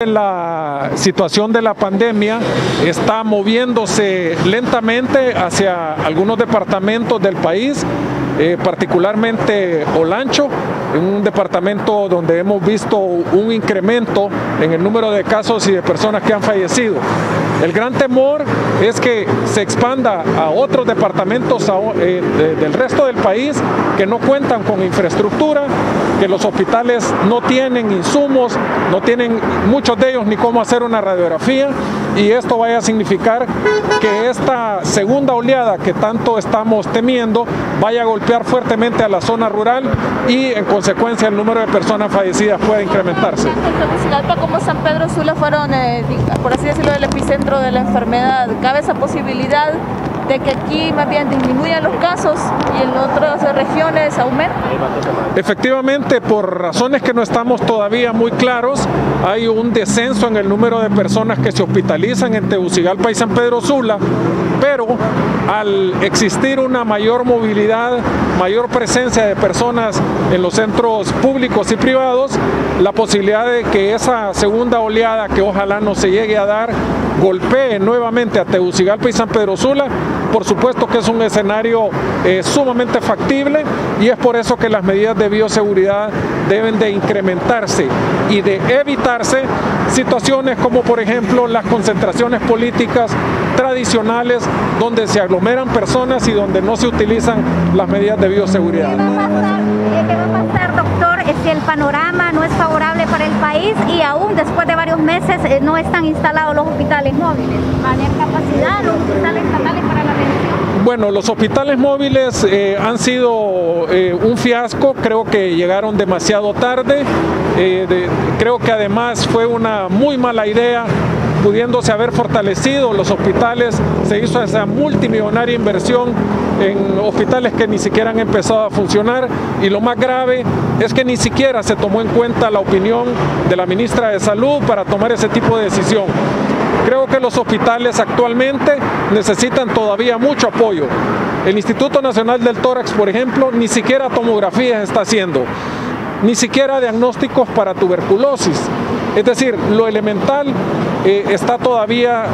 La situación de la pandemia está moviéndose lentamente hacia algunos departamentos del país, particularmente Olancho, en un departamento donde hemos visto un incremento en el número de casos y de personas que han fallecido. El gran temor es que se expanda a otros departamentos del resto del país que no cuentan con infraestructura, que los hospitales no tienen insumos, no tienen muchos de ellos ni cómo hacer una radiografía, y esto vaya a significar que esta segunda oleada que tanto estamos temiendo vaya a golpear fuertemente a la zona rural y en consecuencia el número de personas fallecidas puede incrementarse. Tegucigalpa como San Pedro Sula fueron, por así decirlo, el epicentro de la enfermedad. ¿Cabe esa posibilidad de que aquí más bien disminuyan los casos y en otras regiones aumenten? Efectivamente, por razones que no estamos todavía muy claros, hay un descenso en el número de personas que se hospitalizan en Tegucigalpa y San Pedro Sula, pero al existir una mayor movilidad, mayor presencia de personas en los centros públicos y privados, la posibilidad de que esa segunda oleada, que ojalá no se llegue a dar, golpee nuevamente a Tegucigalpa y San Pedro Sula, por supuesto que es un escenario sumamente factible, y es por eso que las medidas de bioseguridad deben de incrementarse y de evitarse situaciones como por ejemplo las concentraciones políticas tradicionales donde se aglomeran personas y donde no se utilizan las medidas de bioseguridad. ¿Qué va a pasar, doctor, si el panorama no es favorable para el país y aún después de varios meses no están instalados los hospitales móviles? ¿Van a tener capacidad los hospitales estatales para la atención? Bueno, los hospitales móviles han sido un fiasco, creo que llegaron demasiado tarde, creo que además fue una muy mala idea, pudiéndose haber fortalecido los hospitales, se hizo esa multimillonaria inversión en hospitales que ni siquiera han empezado a funcionar, y lo más grave es que ni siquiera se tomó en cuenta la opinión de la ministra de Salud para tomar ese tipo de decisión. Creo que los hospitales actualmente necesitan todavía mucho apoyo. El Instituto Nacional del Tórax, por ejemplo, ni siquiera tomografías está haciendo, ni siquiera diagnósticos para tuberculosis. Es decir, lo elemental está todavía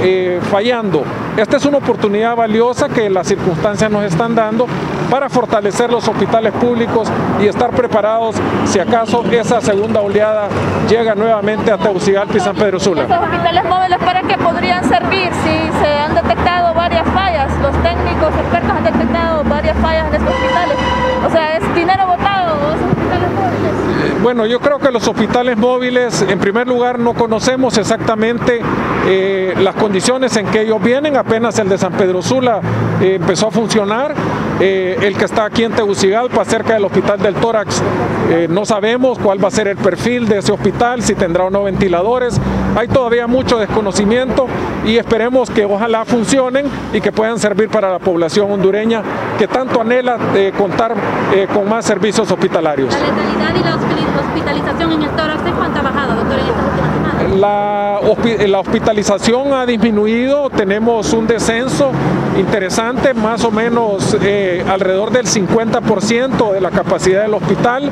fallando. Esta es una oportunidad valiosa que las circunstancias nos están dando para fortalecer los hospitales públicos y estar preparados si acaso esa segunda oleada llega nuevamente a Tegucigalpa y San Pedro Sula. ¿Estos hospitales móviles para qué podrían servir si se han detectado varias fallas? Los técnicos expertos han detectado varias fallas en estos hospitales. O sea, es dinero botado esos hospitales móviles. Bueno, yo creo que los hospitales móviles, en primer lugar, no conocemos exactamente las condiciones en que ellos vienen. Apenas el de San Pedro Sula empezó a funcionar. El que está aquí en Tegucigalpa, cerca del Hospital del Tórax, no sabemos cuál va a ser el perfil de ese hospital, si tendrá o no ventiladores. Hay todavía mucho desconocimiento y esperemos que ojalá funcionen y que puedan servir para la población hondureña que tanto anhela contar con más servicios hospitalarios. La letalidad y la hospitalización en el tórax, ¿en cuánto ha bajado, doctor, en estas últimas semanas? La hospitalización ha disminuido, tenemos un descenso interesante, más o menos alrededor del 50% de la capacidad del hospital,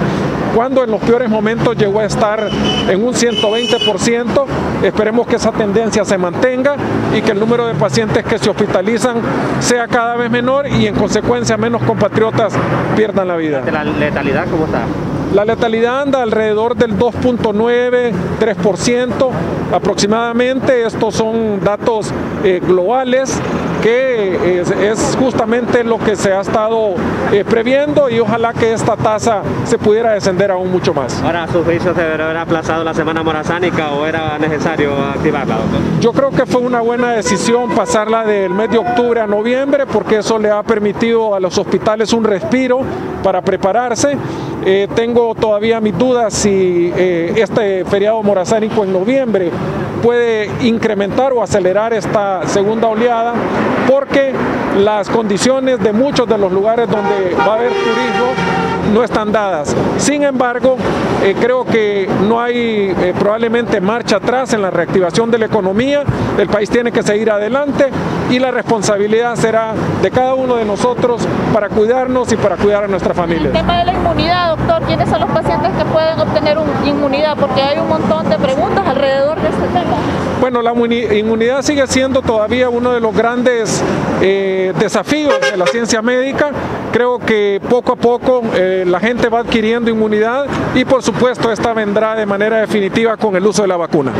cuando en los peores momentos llegó a estar en un 120%. Esperemos que esa tendencia se mantenga y que el número de pacientes que se hospitalizan sea cada vez menor y en consecuencia menos compatriotas pierdan la vida. ¿La letalidad cómo está? La letalidad anda alrededor del 2.9, 3% aproximadamente. Estos son datos globales que es justamente lo que se ha estado previendo, y ojalá que esta tasa se pudiera descender aún mucho más. Ahora, ¿a su juicio se debería haber aplazado la semana morazánica o era necesario activarla, doctor? Yo creo que fue una buena decisión pasarla del mes de octubre a noviembre, porque eso le ha permitido a los hospitales un respiro para prepararse. Tengo todavía mis dudas si este feriado morazánico en noviembre puede incrementar o acelerar esta segunda oleada, porque las condiciones de muchos de los lugares donde va a haber turismo no están dadas. Sin embargo, creo que no hay probablemente marcha atrás en la reactivación de la economía. El país tiene que seguir adelante y la responsabilidad será de cada uno de nosotros para cuidarnos y para cuidar a nuestra familia. El tema de la inmunidad, doctor, ¿quiénes son los pacientes que pueden obtener inmunidad? Porque hay un montón de preguntas alrededor de este tema. Bueno, la inmunidad sigue siendo todavía uno de los grandes desafíos de la ciencia médica. Creo que poco a poco la gente va adquiriendo inmunidad y por supuesto esta vendrá de manera definitiva con el uso de la vacuna.